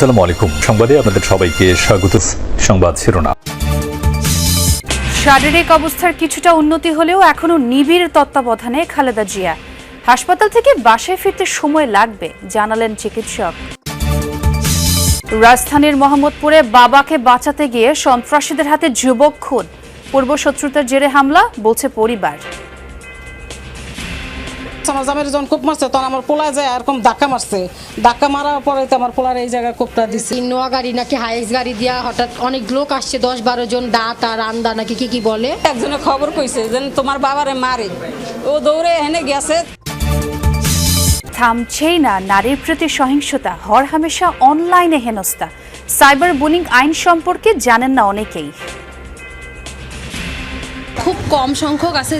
আসসালামু আলাইকুম। সংবাদে আপনাদের সবাইকে স্বাগত। সংবাদ শিরোনাম। শারীরিক অবস্থার কিছুটা উন্নতি হলেও এখনো নিবিড় তত্ত্বাবধানে খালেদা জিয়া। হাসপাতাল থেকে বাসায় ফিরতে সময় লাগবে জানালেন চিকিৎসক। রাজধানীর মোহাম্মদপুরে বাবাকে বাঁচাতে গিয়ে সন্ত্রাসীদের হাতে যুবক খুন। পূর্ব শত্রুতার জেরে হামলা বলছে পরিবার। আমার জামাইয়ের যখন কোপ মারছে তখন আমার পোলায় যায় এরকম ধাক্কা মারছে, ধাক্কা মারার পরে তো আমার পোলার এই জায়গায় কোপটা দিচ্ছে। নোয়া গাড়ি নাকি হাইস গাড়ি দিয়া হঠাৎ অনেক লোক আসছে, 10-12 জন দাঁত আর আন্দা নাকি কি বলে। একজনে খবর কইছে যে তোমার বাবারে মারে, ও দৌড়ে এনে গেছে। থামছেই না নারীর প্রতি সহিংসতা, হরহামেশা অনলাইনে হেনস্থা। সাইবার বুলিং আইন সম্পর্কে জানেন না অনেকেই। খুব কম সংখ্যক আছে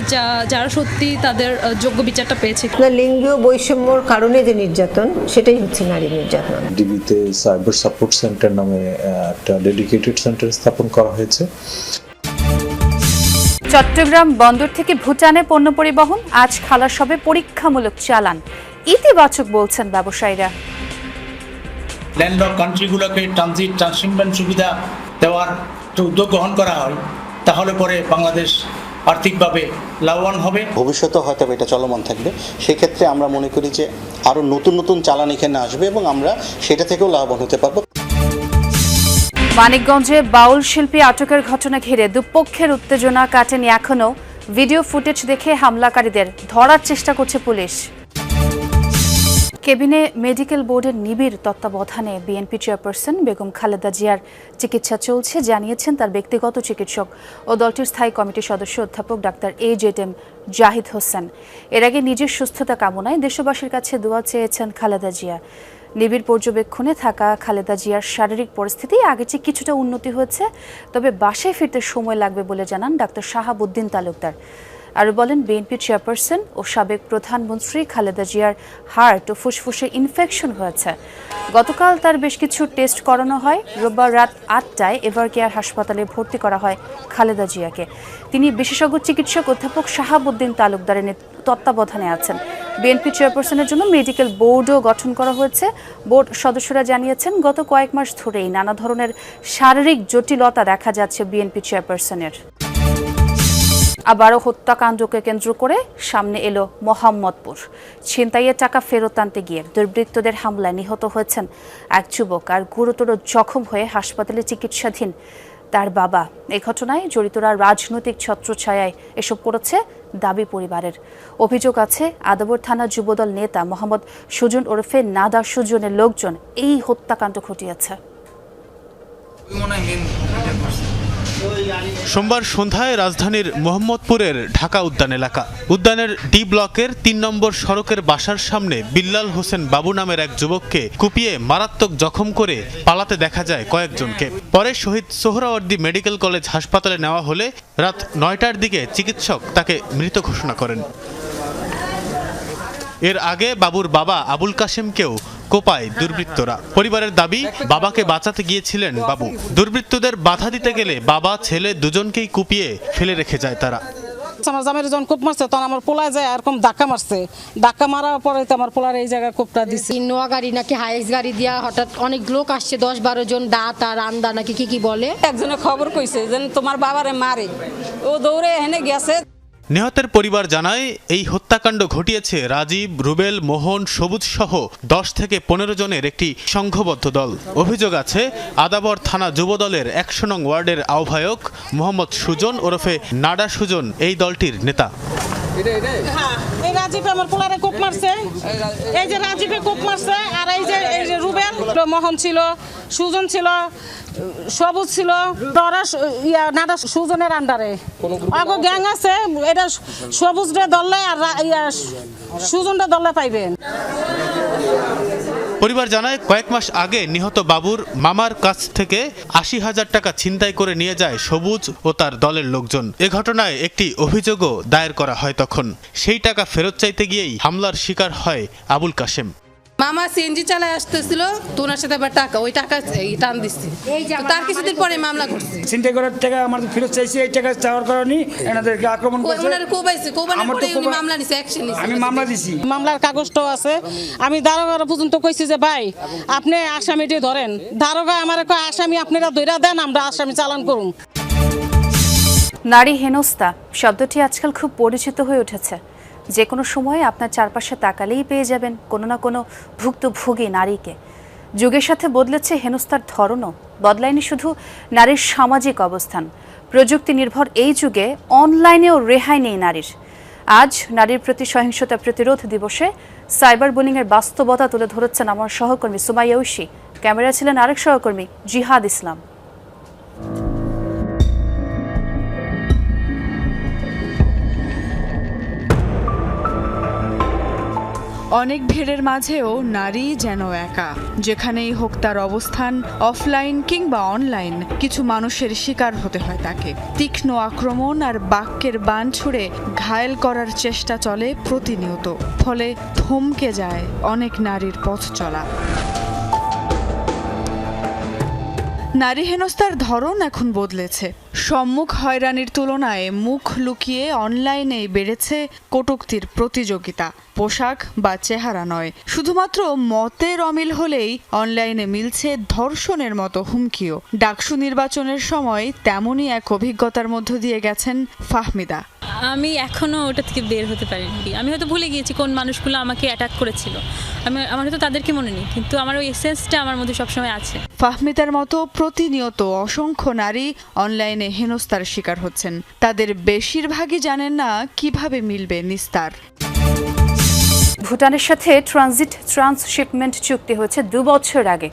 যারা সত্যি তাদের যোগ্য বিচারটা পেয়েছে। লিঙ্গীয় বৈষম্যর কারণে যে নির্যাতন, সেটাই হচ্ছে নারী নির্যাতন। ডিবিতে সাইবার সাপোর্ট সেন্টার নামে একটা ডেডিকেটেড সেন্টার স্থাপন করা হয়েছে। চট্টগ্রাম বন্দর থেকে ভুটানে পণ্য পরিবহন আজ খালাসবে পরীক্ষামূলক চালান। ইতিবাচক বলছেন ব্যবসায়ীরা। ল্যান্ডলক কান্ট্রিগুলোকে ট্রান্সশিপমেন্ট সুবিধা দেওয়ার উদ্যোগ গ্রহণ করা হয়, তাহলে পরে বাংলাদেশ আর্থিকভাবে লাভবান হবে। ভবিষ্যতে হয়তো এটা চলমান থাকবে। সেক্ষেত্রে আমরা মনে করি যে আরও নতুন নতুন চালান এখানে আসবে এবং আমরা সেটা থেকেও লাভবান হতে পারবো। মানিকগঞ্জে বাউল শিল্পী আটকের ঘটনা ঘিরে দুপক্ষের উত্তেজনা কাটেনি এখনো। ভিডিও ফুটেজ দেখে হামলাকারীদের ধরার চেষ্টা করছে পুলিশ। কেবিনে মেডিকেল বোর্ডের নিবিড় তত্ত্বাবধানে বিএনপি চেয়ারপারসন বেগম খালেদা জিয়ার চিকিৎসা চলছে জানিয়েছেন তার ব্যক্তিগত চিকিৎসক ও দলটির স্থায়ী কমিটির সদস্য অধ্যাপক ডাক্তার AJM জাহিদ হোসেন। এর আগে নিজের সুস্থতা কামনায় দেশবাসীর কাছে দোয়া চেয়েছেন খালেদা জিয়া। নিবিড় পর্যবেক্ষণে থাকা খালেদা জিয়ার শারীরিক পরিস্থিতি আগের চেয়ে কিছুটা উন্নতি হয়েছে, তবে বাসায় ফিরতে সময় লাগবে বলে জানান ডাক্তার শাহাবুদ্দিন তালুকদার। আর বলেন বিএনপি চেয়ারপারসন ও সাবেক প্রধানমন্ত্রী খালেদা জিয়ার হার্ট ও ফুসফুসে ইনফেকশন হয়েছে। গতকাল তার বেশ কিছু টেস্ট করানো হয়। রোববার রাত 8টায় এভারকেয়ার হাসপাতালে ভর্তি করা হয় খালেদা জিয়াকে। তিনি বিশেষজ্ঞ চিকিৎসক অধ্যাপক শাহাবুদ্দিন তালুকদারের তত্ত্বাবধানে আছেন। বিএনপি চেয়ারপারসনের জন্য মেডিকেল বোর্ডও গঠন করা হয়েছে। বোর্ড সদস্যরা জানিয়েছেন গত কয়েক মাস ধরেই নানা ধরনের শারীরিক জটিলতা দেখা যাচ্ছে বিএনপি চেয়ারপারসনের। আবারও হত্যাকাণ্ডকে কেন্দ্র করে সামনে এলো মোহাম্মদপুর। ছিনতাইয়ের টাকা ফেরত আনতে গিয়ে দুর্বৃত্তদের হামলায় নিহত হয়েছেন এক যুবক আর গুরুতর জখম হয়ে হাসপাতালে চিকিৎসাধীন তার বাবা। এই ঘটনায় জড়িতরা রাজনৈতিক ছত্রছায়ায় এসব করেছে দাবি পরিবারের। অভিযোগ আছে আদাবর থানা যুবদল নেতা মোহাম্মদ সুজন ওরফে নাদা সুজনের লোকজন এই হত্যাকাণ্ড ঘটিয়েছে। সোমবার সন্ধ্যায় রাজধানীর মোহাম্মদপুরের ঢাকা উদ্যান এলাকা, উদ্যানের ডি ব্লকের 3 নম্বর সড়কের বাসার সামনে বিল্লাল হোসেন বাবু নামের এক যুবককে কুপিয়ে মারাত্মক জখম করে পালাতে দেখা যায় কয়েকজনকে। পরে শহীদ সোহরাওয়ার্দী মেডিকেল কলেজ হাসপাতালে নেওয়া হলে রাত 9টার দিকে চিকিৎসক তাকে মৃত ঘোষণা করেন। এর আগে বাবুর বাবা আবুল কাশেমকেও কোপায় দুর্বৃত্তরা। পরিবারের দাবি, বাবাকে বাঁচাতে গিয়েছিলেন বাবু। দুর্বৃত্তদের বাধা দিতে গেলে বাবা ছেলে দুজনকেই কুপিয়ে ফেলে রেখে যায় তারা। আমার জামাইয়ের যখন কোপ মারছে তখন আমার পোলায় যায় এরকম ধাক্কা মারছে, ধাক্কা মারার পরে তো আমার পোলার এই জায়গায় কোপটা দিচ্ছে। নোয়া গাড়ি নাকি হাইস গাড়ি দিয়া হঠাৎ অনেক লোক আসছে, 10-12 জন দাঁত আর আন্দা নাকি কি বলে। একজনে খবর কইছে যে তোমার বাবারে মারে, ও দৌড়ে এনে গেছে। নিহতের পরিবার জানায় এই হত্যাকাণ্ড ঘটিয়েছে রাজীব, রুবেল, মোহন, সবুজ সহ 10 থেকে 15 জনের একটি সংঘবদ্ধ দল। অভিযোগ আছে আদাবর থানা যুবদলের 100 নং ওয়ার্ডের আহ্বায়ক মোহাম্মদ সুজন ওরফে নাডা সুজন এই দলটির নেতা। এই রাজীব আমার পোলারে কোপ মারছে, এই যে রাজীবে কোপ মারছে, আর এই যে রুবেল, মোহন ছিল, সুজন ছিল, সবুজ ছিল, নাডা সুজনের আন্ডারে আগো গ্যাং আছে। এটা সবুজরে দললে আর সুজনটা দললে পাইবেন। পরিবার জানায় কয়েক মাস আগে নিহত বাবুর মামার কাছ থেকে 80,000 টাকা ছিনতাই করে নিয়ে যায় সবুজ ও তার দলের লোকজন। এ ঘটনায় একটি অভিযোগও দায়ের করা হয়। তখন সেই টাকা ফেরত চাইতে গিয়েই হামলার শিকার হয় আবুল কাশেম। মামা সিএনজি চালায় আসতেছিল, তো ওনার সাথে আবার টাকা টান দিচ্ছে। তার কিছুদিন পরে মামলা করছে। চিন্তা করার টাকা আমাদের ফেরত চাইছি, এই টাকা চাওয়ার কারণে এনাদেরকে আক্রমণ করছে। মামলা নিছে, অ্যাকশন নিছে। আমি মামলা দিছি, মামলার কাগজটাও আছে। আমি দারোগা পর্যন্ত কইছি যে ভাই আপনি আসামিটি ধরেন। দারোগা আমার কয় আসামি আপনারা ধইরা দেন, আমরা আসামি চালান করুন। নারী হেনস্থা শব্দটি আজকাল খুব পরিচিত হয়ে উঠেছে। যে কোনো সময়ে আপনার চারপাশে তাকালেই পেয়ে যাবেন কোনো না কোনো ভুক্তভোগী নারীকে। যুগের সাথে বদলেছে হেনস্থার ধরনও, বদলায়নি শুধু নারীর সামাজিক অবস্থান। প্রযুক্তি নির্ভর এই যুগে অনলাইনেও রেহাই নেই নারীর। আজ নারীর প্রতি সহিংসতা প্রতিরোধ দিবসে সাইবার বুলিংয়ের বাস্তবতা তুলে ধরেছেন আমার সহকর্মী সুমাইয়া ঐশী। ক্যামেরা ছিলেন আরেক সহকর্মী জিহাদ ইসলাম। অনেক ভিড়ের মাঝেও নারী যেন একা, যেখানেই হোক তার অবস্থান অফলাইন কিংবা অনলাইন, কিছু মানুষের শিকার হতে হয় তাকে। তীক্ষ্ণ আক্রমণ আর বাক্যের বাণ ছুড়ে ঘায়েল করার চেষ্টা চলে প্রতিনিয়ত, ফলে থমকে যায় অনেক নারীর পথ চলা। নারী হেনস্থার ধরন এখন বদলেছে। সম্মুখ হয়রানির তুলনায় মুখ লুকিয়ে অনলাইনে বেড়েছে কটূক্তির প্রতিযোগিতা। পোশাক বা চেহারা নয়, শুধুমাত্র মতের অমিল হলেই অনলাইনে মিলছে ধর্ষণের মতো হুমকিও। ডাকসু নির্বাচনের সময় তেমনই এক অভিজ্ঞতার মধ্য দিয়ে গেছেন ফাহমিদা। আমি এখনও ওটা থেকে বের হতে পারিনি। আমি হয়তো ভুলে গিয়েছি কোন মানুষগুলো আমাকে অ্যাটাক করেছিল। আমার হয়তো তাদেরকে মনে নেই, কিন্তু আমার ওই এসেন্সটা আমার মধ্যে সবসময় আছে। ফাহমিদার মতো প্রতিনিয়ত অসংখ্য নারী অনলাইনে হেনস্থার শিকার হচ্ছেন। তাদের বেশিরভাগই জানেন না কিভাবে মিলবে নিস্তার। ভুটানের সাথে ট্রান্সশিপমেন্ট চুক্তি হয়েছে 2 বছর আগে।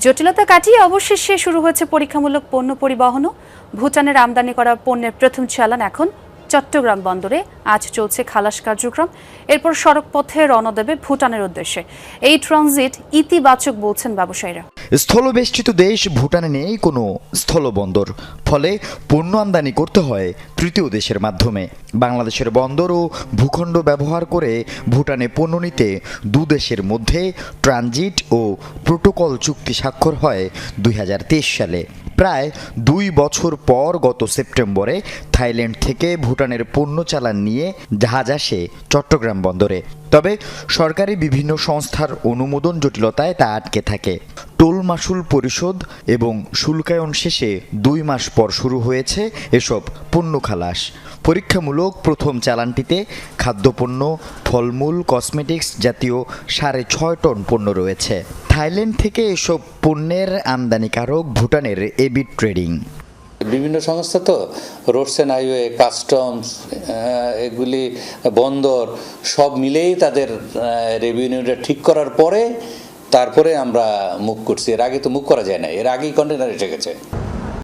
জটিলতা কাটিয়ে অবশেষে শুরু হয়েছে পরীক্ষামূলক পণ্য পরিবহনও। ভুটানের আমদানি করা পণ্যের প্রথম চালান এখন চট্টগ্রাম বন্দরে। আজ চলছে খালাস কার্যক্রম, এরপর সড়ক পথে রওনা দেবে ভুটানের উদ্দেশ্যে। এই ট্রানজিট ইতিবাচক বলছেন ব্যবসায়ীরা। স্থলবেষ্টিত দেশ ভুটানে নেই কোনো স্থলবন্দর, ফলে পণ্য আমদানি করতে হয় তৃতীয় দেশের মাধ্যমে। বাংলাদেশের বন্দর ও ভূখণ্ড ব্যবহার করে ভুটানে পণ্য নিতে দুদেশের মধ্যে ট্রানজিট ও প্রোটোকল চুক্তি স্বাক্ষর হয় 2023 সালে। প্রায় 2 বছর পর গত সেপ্টেম্বরে থাইল্যান্ড থেকে ভুটানের পণ্য চালান নিয়ে জাহাজ আসে চট্টগ্রাম বন্দরে। তবে সরকারি বিভিন্ন সংস্থার অনুমোদন জটিলতায় তা আটকে থাকে। টোল মাশুল পরিশোধ এবং শুল্কায়ন শেষে 2 মাস পর শুরু হয়েছে এসব পণ্য খালাস। পরীক্ষামূলক প্রথম চালানটিতে খাদ্যপণ্য, ফলমূল, কসমেটিক্স জাতীয় 6.5 টন পণ্য রয়েছে। থাইল্যান্ড থেকে এসব পণ্যের আমদানিকারক ভুটানের এবি ট্রেডিং। বিভিন্ন সংস্থা তো রোডস অ্যান্ড হাইওয়ে, কাস্টমস, এগুলি বন্দর সব মিলেই তাদের রেভিনিউটা ঠিক করার পরে তারপরে আমরা মুভ করছি। এর আগে তো মুভ করা যায় না, এর আগেই কন্টেনার এসে গেছে।